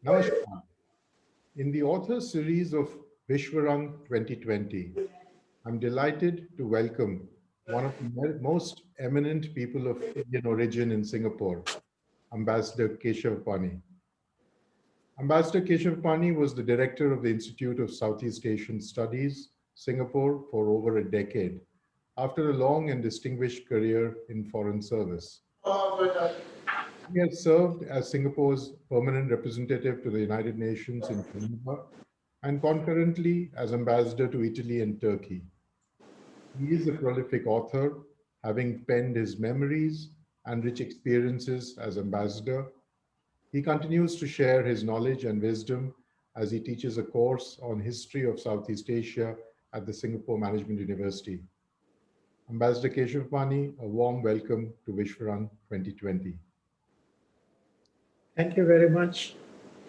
Namaskar. In the author series of Vishwarang 2020, I'm delighted to welcome one of the most eminent people of Indian origin in Singapore, Ambassador Keshav Pani. Ambassador Keshav Pani was the director of the Institute of Southeast Asian Studies, Singapore, for over a decade, after a long and distinguished career in foreign service. He has served as Singapore's permanent representative to the United Nations in Geneva and concurrently as ambassador to Italy and Turkey. He is a prolific author, having penned his memories and rich experiences as ambassador. He continues to share his knowledge and wisdom as he teaches a course on history of Southeast Asia at the Singapore Management University. Ambassador Keshav Pani, a warm welcome to Vishwaran 2020. Thank you very much.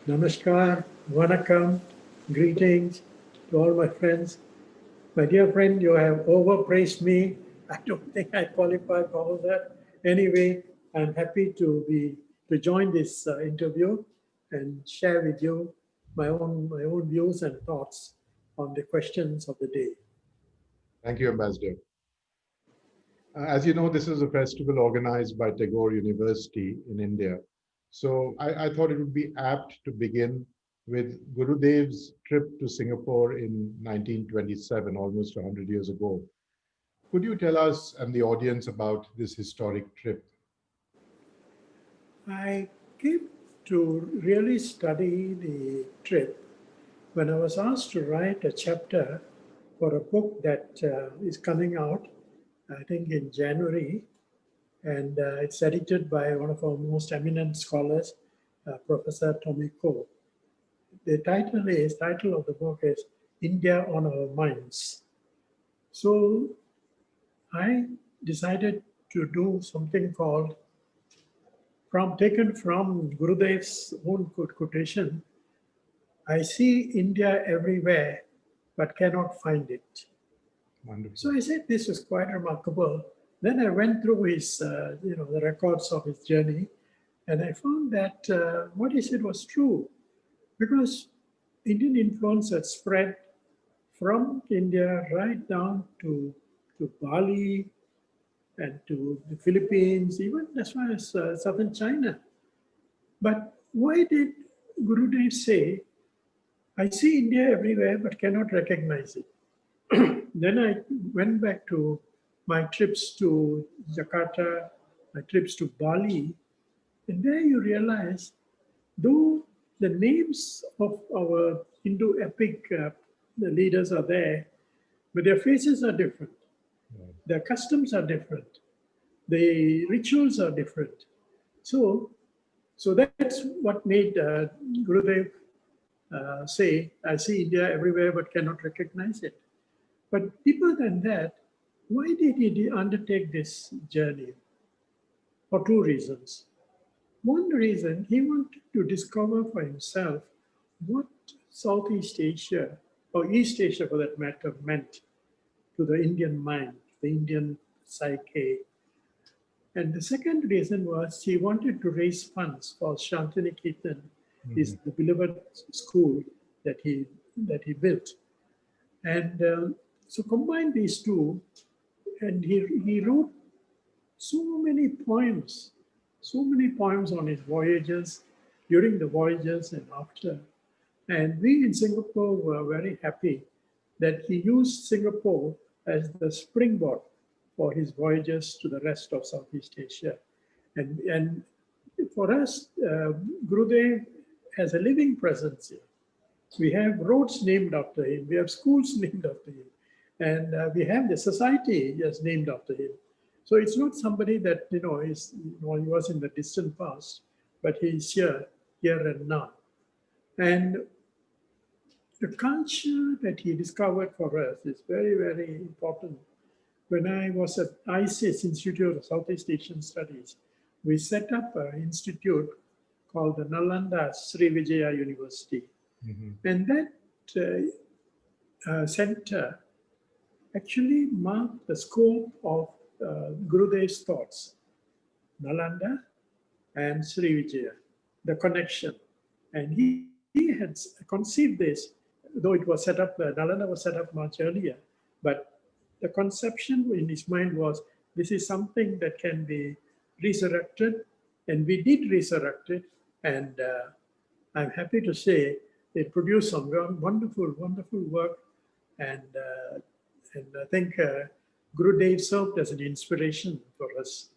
Namaskar, Vanakkam, greetings to all my friends. My dear friend, you have overpraised me. I don't think I qualify for all that. Anyway, I'm happy to join this interview and share with you my own views and thoughts on the questions of the day. Thank you, Ambassador. As you know, this is a festival organized by Tagore University in India. So I thought it would be apt to begin with Gurudev's trip to Singapore in 1927, almost 100 years ago. Could you tell us and the audience about this historic trip? I came to really study the trip when I was asked to write a chapter for a book that is coming out, I think in January, and it's edited by one of our most eminent scholars, Professor Tommy Koh. The title of the book is India on Our Minds. So I decided to do something called taken from Gurudev's own quotation, I see India everywhere, but cannot find it. Wonderful. So I said this was quite remarkable. Then I went through his, the records of his journey, and I found that what he said was true, because Indian influence had spread from India right down to Bali and to the Philippines, even as far as southern China. But why did Gurudev say, I see India everywhere but cannot recognize it? Then I went back to my trips to Jakarta, my trips to Bali, and there you realize, though the names of our Hindu epic the leaders are there, but their faces are different. Their customs are different. The rituals are different. So that's what made Gurudev say, I see India everywhere but cannot recognize it. But deeper than that, why did he undertake this journey? For two reasons. One reason, he wanted to discover for himself what Southeast Asia, or East Asia for that matter, meant to the Indian mind, the Indian psyche. And the second reason was he wanted to raise funds for Shantiniketan, is the beloved school that he built. And so combine these two, and he wrote so many poems on his voyages, during the voyages and after. And we in Singapore were very happy that he used Singapore as the springboard for his voyages to the rest of Southeast Asia. And for us, Gurudev has a living presence here. We have roads named after him, we have schools named after him, and we have the society just named after him. So it's not somebody that, he was in the distant past, but he's here and now. And the culture that he discovered for us is very, very important. When I was at ISIS, Institute of Southeast Asian Studies, we set up an institute called the Nalanda Sri Vijaya University. And that center actually marked the scope of Gurudev's thoughts, Nalanda and Sri Vijaya, the connection. And he had conceived this, though it was set up, Nalanda was set up much earlier, but the conception in his mind was this is something that can be resurrected, and we did resurrect it. And I'm happy to say they produced some wonderful, wonderful work. And I think Gurudev served as an inspiration for us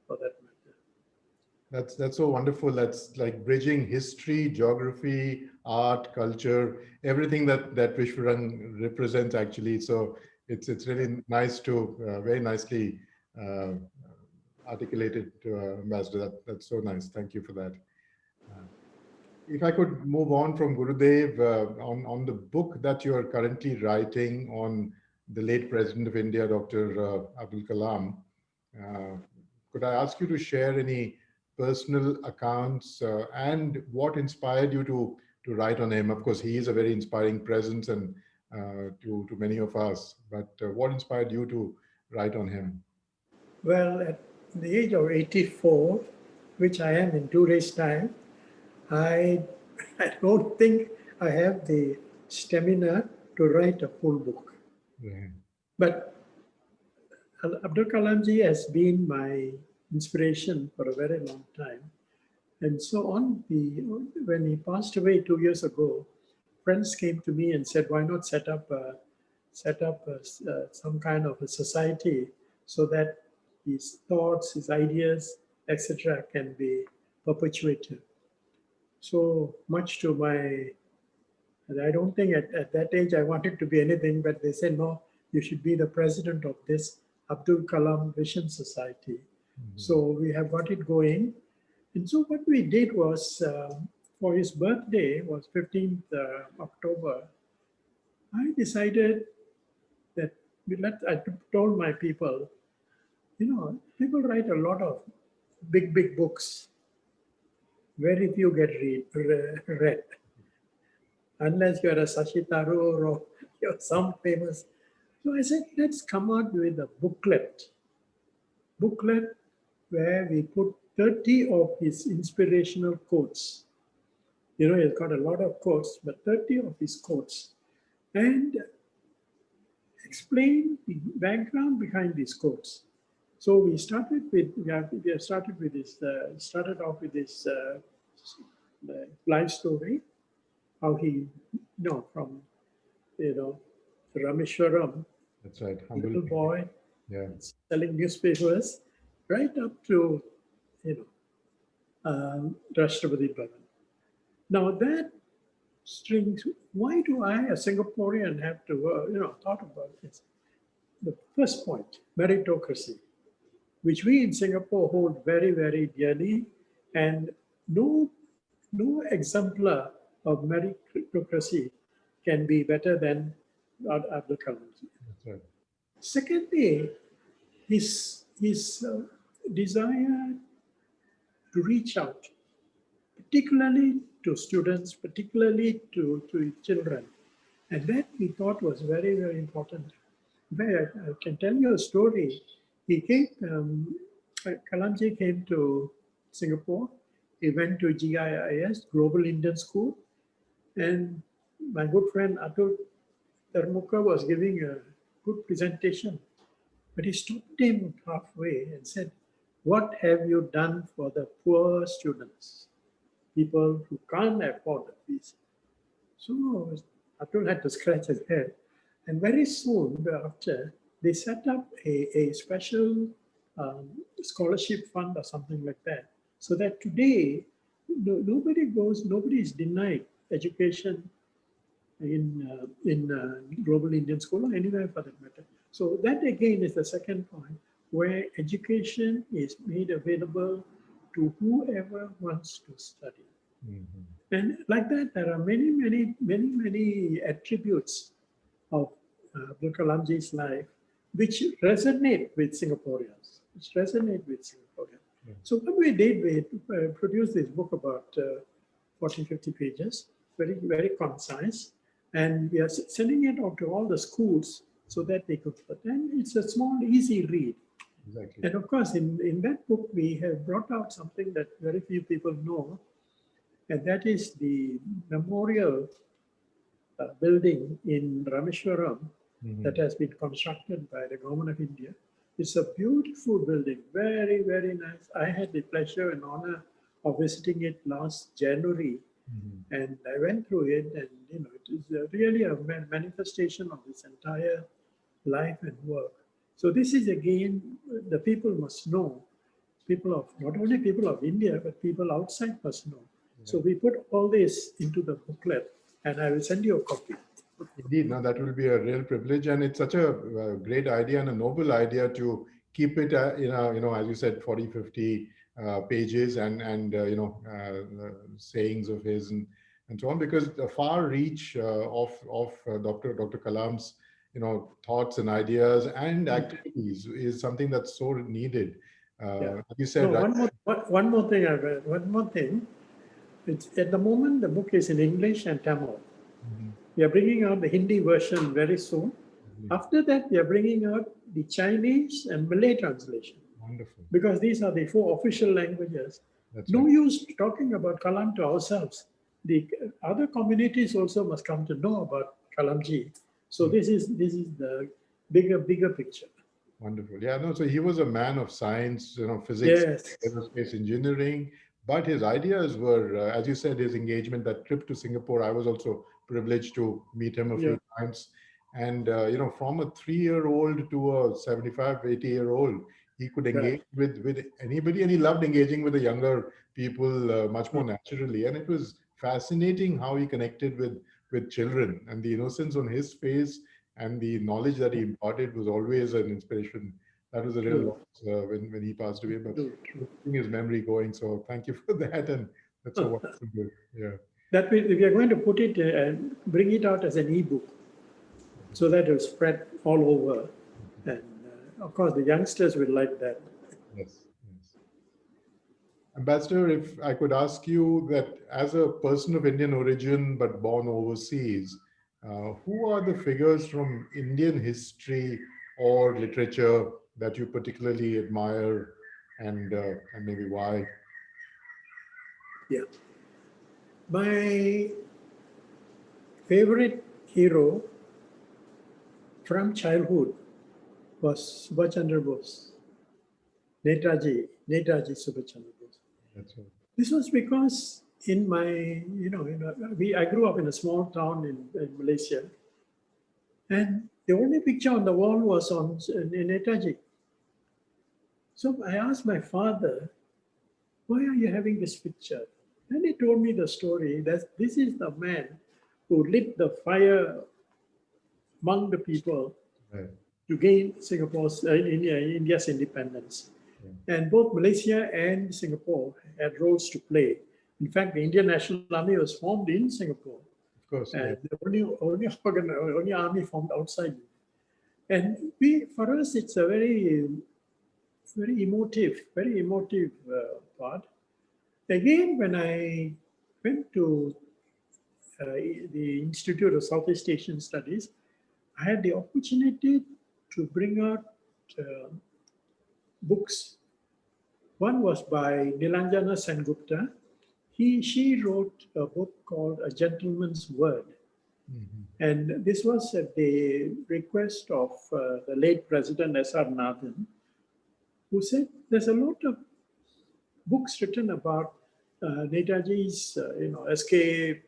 for that matter. That's so wonderful. That's like bridging history, geography, art, culture, everything that Vishwarang represents actually. So it's really nice to very nicely uh, articulated, Ambassador. That's so nice. Thank you for that. Uh, if I could move on from Gurudev on the book that you are currently writing on the late President of India, Dr. Abdul Kalam, uh, could I ask you to share any personal accounts and what inspired you to write on him? Of course, he is a very inspiring presence and to many of us. But what inspired you to write on him? Well, at the age of 84, which I am in 2 days' time, I, I don't think I have the stamina to write a full book. Yeah. But Abdul Kalamji has been my inspiration for a very long time. And so when he passed away 2 years ago, friends came to me and said, why not set up some kind of a society so that his thoughts, his ideas, etc. can be perpetuated. So much to my, I don't think at that age I wanted to be anything, but they said, no, you should be the president of this Abdul Kalam Vision Society. So we have got it going. And so what we did was, for his birthday, was 15th October, I decided that I told my people, people write a lot of big, big books. Very few get read. Unless you're a Sashi Tharoor or you're some famous. So I said, let's come out with a booklet where we put 30 of his inspirational quotes. He's got a lot of quotes, but 30 of his quotes. And explain the background behind these quotes. So we started off with this life story, how he, from, Rameshwaram, That's right. little boy, Yeah. selling newspapers, right up to, Rashtrapati Bhavan. Now that strings, why do I, a Singaporean, have to, thought about this? The first point, meritocracy, which we in Singapore hold very, very dearly, and no exemplar of meritocracy can be better than Abdul Kalam. That's right. Secondly, his desire to reach out, particularly to students, particularly to children. And that we thought was very, very important. I can tell you a story. He came, Kalamji came to Singapore. He went to GIIS, Global Indian School. And my good friend Atul Dharmuka was giving a good presentation. But he stopped him halfway and said, what have you done for the poor students? People who can't afford the fees. So Atul had to scratch his head. And very soon after, they set up a special scholarship fund or something like that. So that today, nobody is denied education in Global Indian School or anywhere for that matter. So that again is the second point, where education is made available to whoever wants to study. Mm-hmm. And like that, there are many attributes of Abdul Kalamji's life which resonate with Singaporeans. Yeah. So what we did, we produced this book about 40, 50 pages, very, very concise. And we are sending it out to all the schools so that they could, and it's a small, easy read. Exactly. And of course, in that book, we have brought out something that very few people know. and that is the memorial building in Rameshwaram that has been constructed by the government of India. It's a beautiful building, very, very nice. I had the pleasure and honor of visiting it last January, and I went through it, and it is really a manifestation of this entire life and work. So this is again, the people must know, people of, not only people of India, but people outside must know. So we put all this into the booklet, and I will send you a copy. Indeed, now that will be a real privilege, and it's such a great idea and a noble idea to keep it, as you said, 40, 50 pages and sayings of his and so on, because the far reach of Dr. Kalam's thoughts and ideas and activities is something that's so needed. Like you said, No, one more thing. One more thing. It's, at the moment, the book is in English and Tamil. We are bringing out the Hindi version very soon. After that, we are bringing out the Chinese and Malay translation. Wonderful. Because these are the 4 official languages. That's no right. use talking about Kalam to ourselves. The other communities also must come to know about Kalamji. So this is the bigger picture. Wonderful. Yeah, no, so he was a man of science, physics, Yes. aerospace engineering, but his ideas were, as you said, his engagement, that trip to Singapore, I was also privileged to meet him a few times. And, from a 3-year-old to a 75, 80-year-old, he could engage with anybody, and he loved engaging with the younger people much more naturally. And it was fascinating how he connected with children, and the innocence on his face and the knowledge that he imparted was always an inspiration. That was a real loss when he passed away, but keeping his memory going. So thank you for that, and that's so wonderful. Yeah. That we are going to put it and bring it out as an ebook, so that it will spread all over, and of course the youngsters will like that. Yes. Ambassador, if I could ask you that, as a person of Indian origin but born overseas, who are the figures from Indian history or literature that you particularly admire, and maybe why? Yeah. My favorite hero from childhood was Subhash Chandra Bose, Netaji Subhash Chandra Bose. That's right. This was because in my, I grew up in a small town in Malaysia, and the only picture on the wall was on Netaji. So I asked my father, why are you having this picture? And he told me the story that this is the man who lit the fire among the people to gain India's independence. And both Malaysia and Singapore had roles to play. In fact, the Indian National Army was formed in Singapore. Of course. And the only army formed outside. And for us, it's a very emotive part. Again, when I went to the Institute of Southeast Asian Studies, I had the opportunity to bring out books. One was by Nilanjana Sengupta. She wrote a book called A Gentleman's Word. And this was at the request of the late President S.R. Nathan, who said there's a lot of books written about Netaji's escape,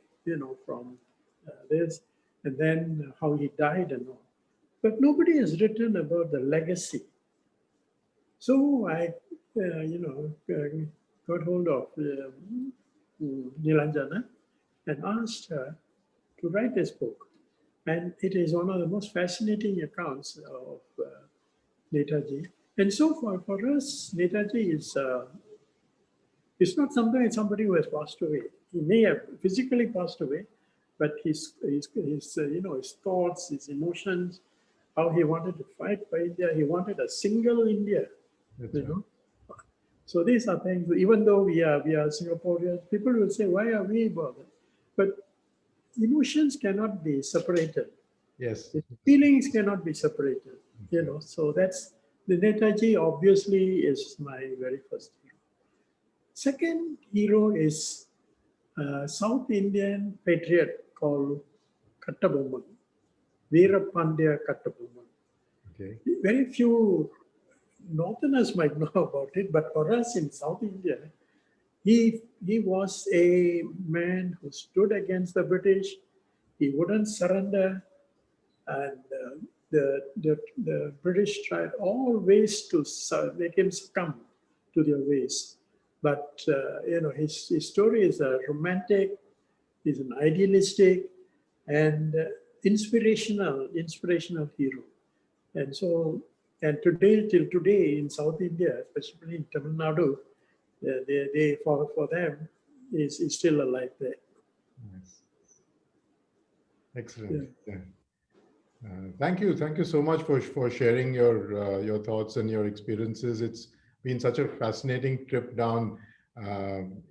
from this, and then how he died and all. But nobody has written about the legacy. So I, got hold of Nilanjana and asked her to write this book. And it is one of the most fascinating accounts of Netaji. And so for us, Netaji is it's not somebody who has passed away. He may have physically passed away, but his thoughts, his emotions, how he wanted to fight for India, he wanted a single India. So these are things. Even though we are Singaporeans, people will say, "Why are we bothered?" But emotions cannot be separated. Yes. Feelings cannot be separated. So that's the Netaji. Obviously, is my very first hero. Second hero is South Indian patriot called Kattabomman, Veerapandya Kattabomman. Okay. Very few Northerners might know about it, but for us in South India, he was a man who stood against the British. He wouldn't surrender, and the British tried all ways to make him succumb to their ways. But his story is a romantic, is an idealistic, and inspirational hero. And so, and today, till today in South India, especially in Tamil Nadu, they for them is still alive there. Nice. Excellent. Yeah. Thank you so much for sharing your thoughts and your experiences. It's been such a fascinating trip down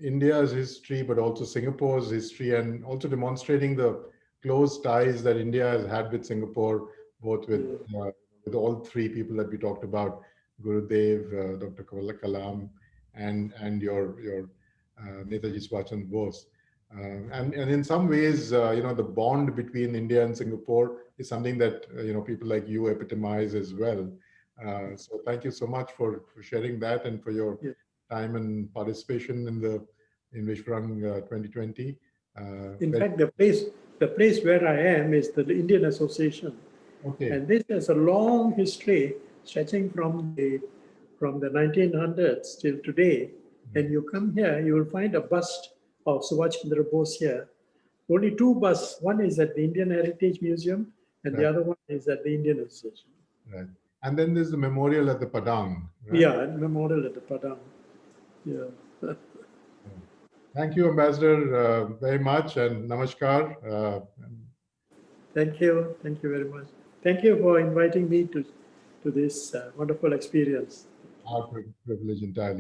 India's history, but also Singapore's history, and also demonstrating the close ties that India has had with Singapore, both with all three people that we talked about, Gurudev, Dr. Kalam, and your Netaji Subhash Chandra Bose. And in some ways, the bond between India and Singapore is something that people like you epitomize as well. So thank you so much for sharing that and for your time and participation in Vishwarang 2020. In fact, the place where I am is the Indian Association, okay. and this has a long history stretching from the 1900s till today. And you come here, you will find a bust of Subhash Chandra Bose here. Only two busts. One is at the Indian Heritage Museum, and the other one is at the Indian Association. Right. And then there's the memorial at the Padang. Right? Yeah, memorial at the Padang. Yeah. Thank you, Ambassador, very much, and namaskar. Thank you very much. Thank you for inviting me to this wonderful experience. Our privilege entirely.